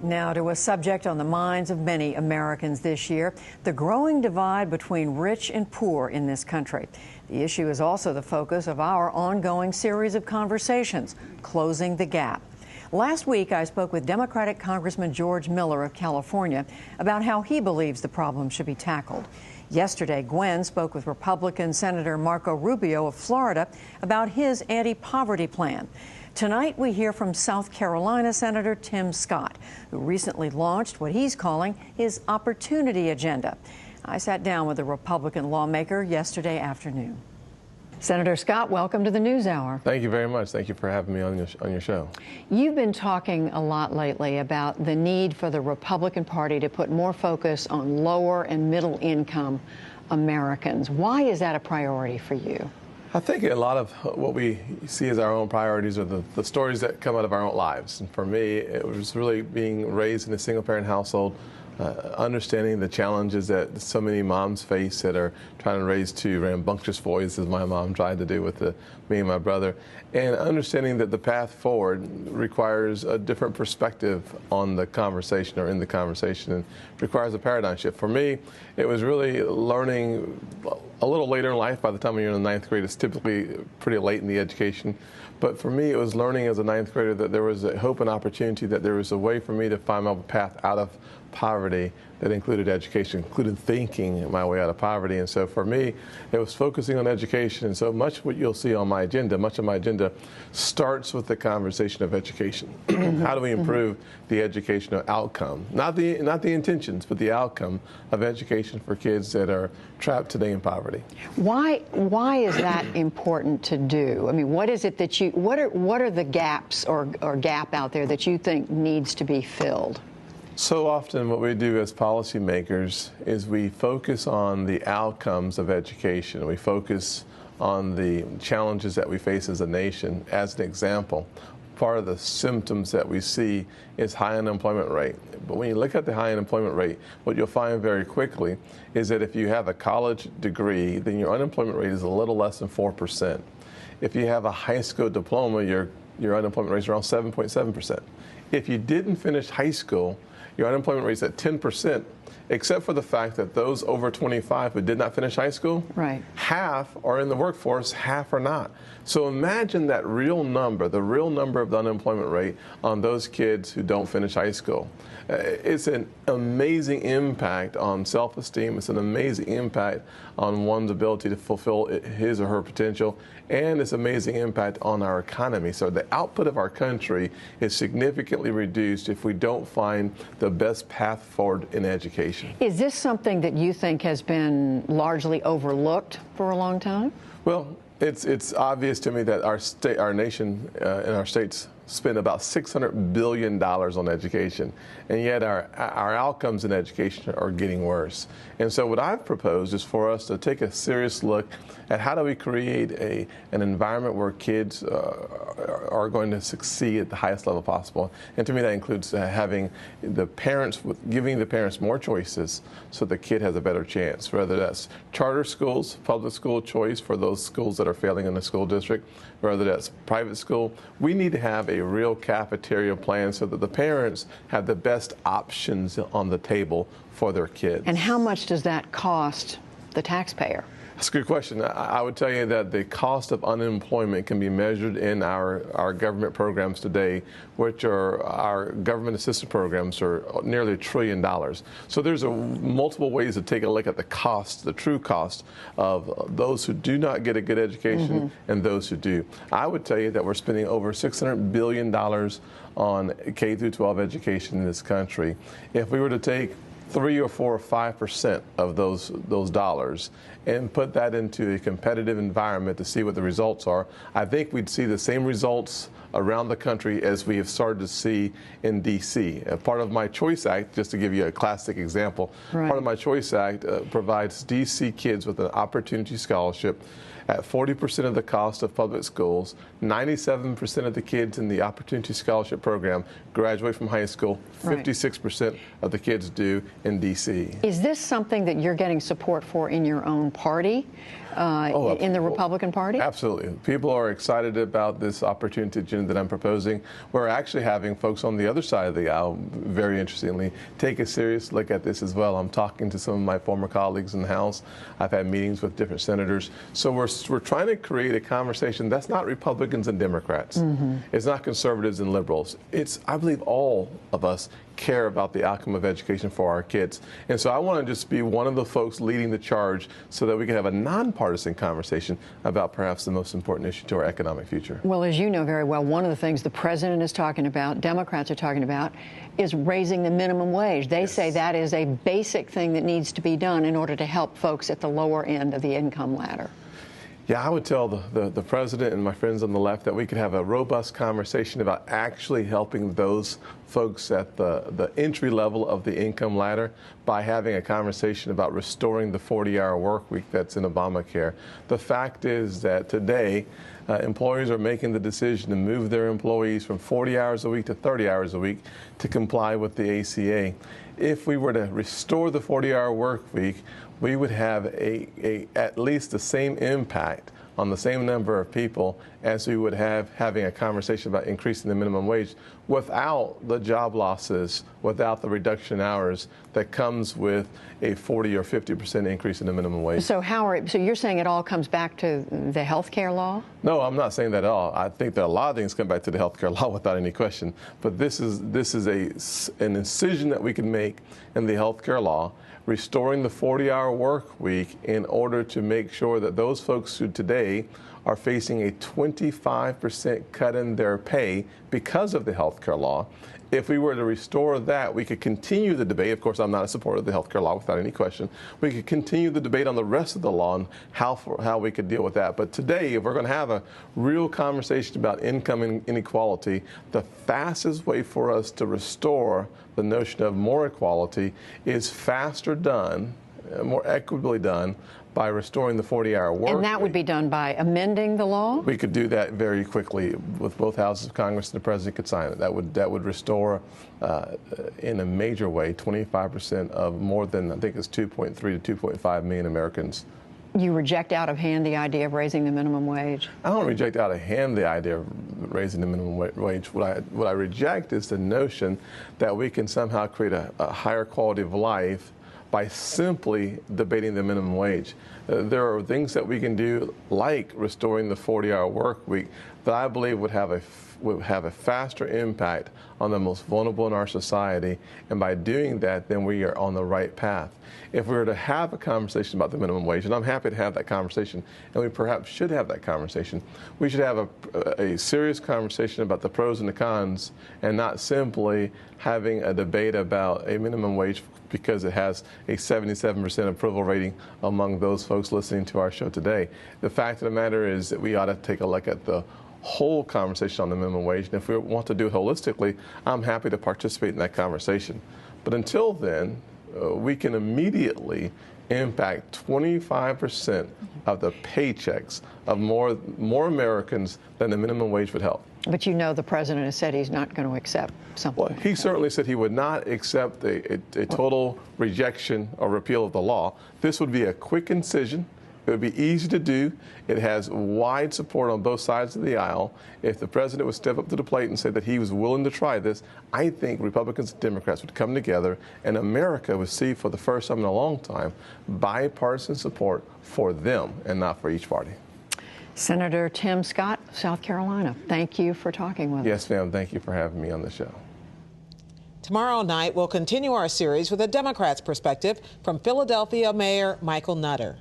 Now to a subject on the minds of many Americans this year, the growing divide between rich and poor in this country. The issue is also the focus of our ongoing series of conversations, Closing the Gap. Last week, I spoke with Democratic Congressman George Miller of California about how he believes the problem should be tackled. Yesterday, Gwen spoke with Republican Senator Marco Rubio of Florida about his anti-poverty plan. Tonight, we hear from South Carolina Senator Tim Scott, who recently launched what he's calling his opportunity agenda. I sat down with a Republican lawmaker yesterday afternoon. Senator Scott, welcome to the NewsHour. Thank you very much. Thank you for having me on your show. You've been talking a lot lately about the need for the Republican Party to put more focus on lower and middle income Americans. Why is that a priority for you? I think a lot of what we see as our own priorities are the stories that come out of our own lives. And for me, it was really being raised in a single-parent household, understanding the challenges that so many moms face that are trying to raise two rambunctious boys, as my mom tried to do with me and my brother, and understanding that the path forward requires a different perspective on the conversation or in the conversation, and requires a paradigm shift. For me, it was really learning a little later in life. By the time you're in the ninth grade, it's typically pretty late in the education. But for me, it was learning as a ninth grader that there was a hope and opportunity, that there was a way for me to find my path out of poverty that included education, included thinking my way out of poverty. And so for me, it was focusing on education. And so much what you'll see on my agenda, much of my agenda starts with the conversation of education. How do we improve the educational outcome? Not the intentions, but the outcome of education for kids that are trapped today in poverty. Why is that important to do? I mean, what is it that what are the gaps or gap out there that you think needs to be filled? So often what we do as policymakers is we focus on the outcomes of education. We focus on the challenges that we face as a nation. As an example, part of the symptoms that we see is high unemployment rate. But when you look at the high unemployment rate, what you'll find very quickly is that if you have a college degree, then your unemployment rate is a little less than 4%. If you have a high school diploma, your unemployment rate is around 7.7%. If you didn't finish high school, your unemployment rate is at 10%, except for the fact that those over 25 who did not finish high school, right, half are in the workforce, half are not. So imagine that real number, the real number of the unemployment rate on those kids who don't finish high school. It's an amazing impact on self-esteem. It's an amazing impact on one's ability to fulfill his or her potential, and it's an amazing impact on our economy. So the output of our country is significantly reduced if we don't find the best path forward in education. Is this something that you think has been largely overlooked for a long time? Well, it's obvious to me that our nation and our states spend about $600 billion on education, and yet our outcomes in education are getting worse. And so what I've proposed is for us to take a serious look at how do we create an environment where kids are going to succeed at the highest level possible. And to me, that includes having the parents, giving the parents more choices so the kid has a better chance, whether that's charter schools, public school choice for those schools that are failing in the school district, whether that's private school. We need to have a real cafeteria plan so that the parents have the best options on the table for their kids. And how much does that cost the taxpayer? That's a good question. I would tell you that the cost of unemployment can be measured in our government programs today, which are our government assistance programs, are nearly $1 trillion. So there's multiple ways to take a look at the cost, the true cost of those who do not get a good education and those who do. I would tell you that we're spending over $600 billion on K through 12 education in this country. If we were to take 3 or 4 or 5% of those dollars and put that into a competitive environment to see what the results are, I think we'd see the same results around the country as we have started to see in D.C. Part of my Choice Act, just to give you a classic example, part of my Choice Act provides D.C. kids with an opportunity scholarship At 40% of the cost of public schools, 97% of the kids in the Opportunity Scholarship Program graduate from high school. 56% of the kids do in D.C. Is this something that you're getting support for in your own party, in the Republican Party? Absolutely. People are excited about this opportunity agenda that I'm proposing. We're actually having folks on the other side of the aisle, very interestingly, take a serious look at this as well. I'm talking to some of my former colleagues in the House. I've had meetings with different senators. So we're trying to create a conversation that's not Republicans and Democrats. It's not conservatives and liberals. It's, I believe, all of us care about the outcome of education for our kids. And so I want to just be one of the folks leading the charge so that we can have a nonpartisan conversation about perhaps the most important issue to our economic future. Well, as you know very well, one of the things the president is talking about, Democrats are talking about, is raising the minimum wage. They say that is a basic thing that needs to be done in order to help folks at the lower end of the income ladder. Yeah, I would tell the president and my friends on the left that we could have a robust conversation about actually helping those folks at the entry level of the income ladder by having a conversation about restoring the 40-hour work week that's in Obamacare. The fact is that today, employers are making the decision to move their employees from 40 hours a week to 30 hours a week to comply with the ACA. If we were to restore the 40-hour work week, we would have at least the same impact on the same number of people as we would have having a conversation about increasing the minimum wage without the job losses, without the reduction in hours that comes with a 40 or 50% increase in the minimum wage. So so you're saying it all comes back to the health care law? No, I'm not saying that at all. I think that a lot of things come back to the health care law without any question. But this is an incision that we can make in the health care law, restoring the 40-hour work week in order to make sure that those folks who today are facing a 25% cut in their pay because of the health care law, if we were to restore that, we could continue the debate. Of course, I'm not a supporter of the health care law without any question. We could continue the debate on the rest of the law and how we could deal with that. But today, if we're going to have a real conversation about income inequality, the fastest way for us to restore the notion of more equality is faster done, more equitably done, by restoring the 40-hour work. And that would be done by amending the law? We could do that very quickly with both houses of Congress, and the president could sign it. That would restore, in a major way, 25% of more than, I think it's 2.3 to 2.5 million Americans. You reject out of hand the idea of raising the minimum wage? I don't reject out of hand the idea of raising the minimum wage. What I reject is the notion that we can somehow create a higher quality of life by simply debating the minimum wage. There are things that we can do, like restoring the 40-hour work week, that I believe would have a faster impact on the most vulnerable in our society. And by doing that, then we are on the right path. If we were to have a conversation about the minimum wage, and I'm happy to have that conversation, and we perhaps should have that conversation, we should have a serious conversation about the pros and the cons, and not simply having a debate about a minimum wage because it has a 77% approval rating among those folks listening to our show today. The fact of the matter is that we ought to take a look at the whole conversation on the minimum wage. And if we want to do it holistically, I'm happy to participate in that conversation. But until then, we can immediately impact 25% of the paychecks of more Americans than the minimum wage would help. But you know the president has said he's not going to accept something. Well, he certainly said he would not accept a total rejection or repeal of the law. This would be a quick incision. It would be easy to do. It has wide support on both sides of the aisle. If the president would step up to the plate and say that he was willing to try this, I think Republicans and Democrats would come together and America would see for the first time in a long time bipartisan support for them and not for each party. Senator Tim Scott, South Carolina, thank you for talking with us. Yes, ma'am. Thank you for having me on the show. Tomorrow night, we'll continue our series with a Democrat's perspective from Philadelphia Mayor Michael Nutter.